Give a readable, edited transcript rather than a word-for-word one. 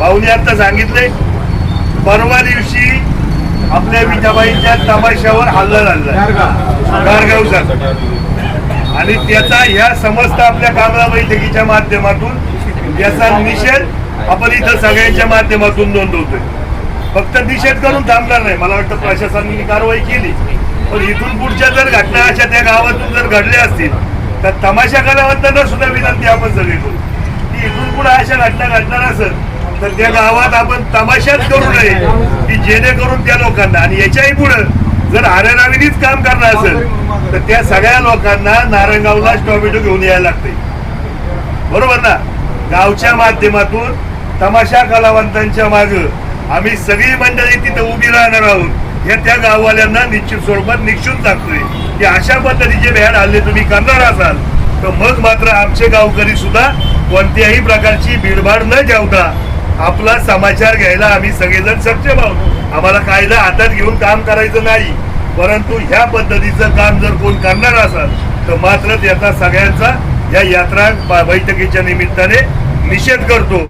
भाऊनी आता सांगितले परवा दिवशी आपल्या विठाबाईंच्या तमाशावर हल्ला झाला गारगावचा, आणि त्याचा ह्या समस्त आपल्या कामगार बैठकीच्या माध्यमातून याचा निषेध आपण इथं सगळ्यांच्या माध्यमातून नोंदवतोय. फक्त निषेध करून थांबणार नाही, मला वाटतं प्रशासनाने कारवाई केली, पण इथून पुढच्या जर घटना अशा त्या गावातून जर घडल्या असतील तर तमाशा कलावंतांना सुद्धा विनंती आपण सगळी करू की इथून पुढे अशा घटना घडणार असेल तर त्या गावात आपण तमाशाच करू नये, की जेणेकरून त्या लोकांना, आणि याच्याही पुढे जर आरेरावीनीच काम करणार असेल तर त्या सगळ्या लोकांना नारायणगावला टोमॅटो घेऊन यायला लागते. बरोबर ना? गावच्या माध्यमातून तमाशा कलावंतांच्या मागे आम्ही सगळी मंडळी तिथे उभी राहणार आहोत. या त्या गाववाल्यांना निश्चित स्वरूपात निक्षून टाकतोय की अशा पद्धतीचे भ्याड हल्ले तुम्ही करणार असाल तर मग मात्र आमचे गावकरी सुद्धा कोणत्याही प्रकारची भीडभाड न ठेवता आपला समाचार घ्यायला आम्ही सगळेजण सक्षम आहोत. आम्हाला कायदा हातात घेऊन काम करायचं नाही, परंतु ह्या पद्धतीचं काम जर कोण करणार असाल तर मात्र त्याचा सगळ्यांचा या यात्रा बैठकीच्या निमित्ताने निषेध करतो.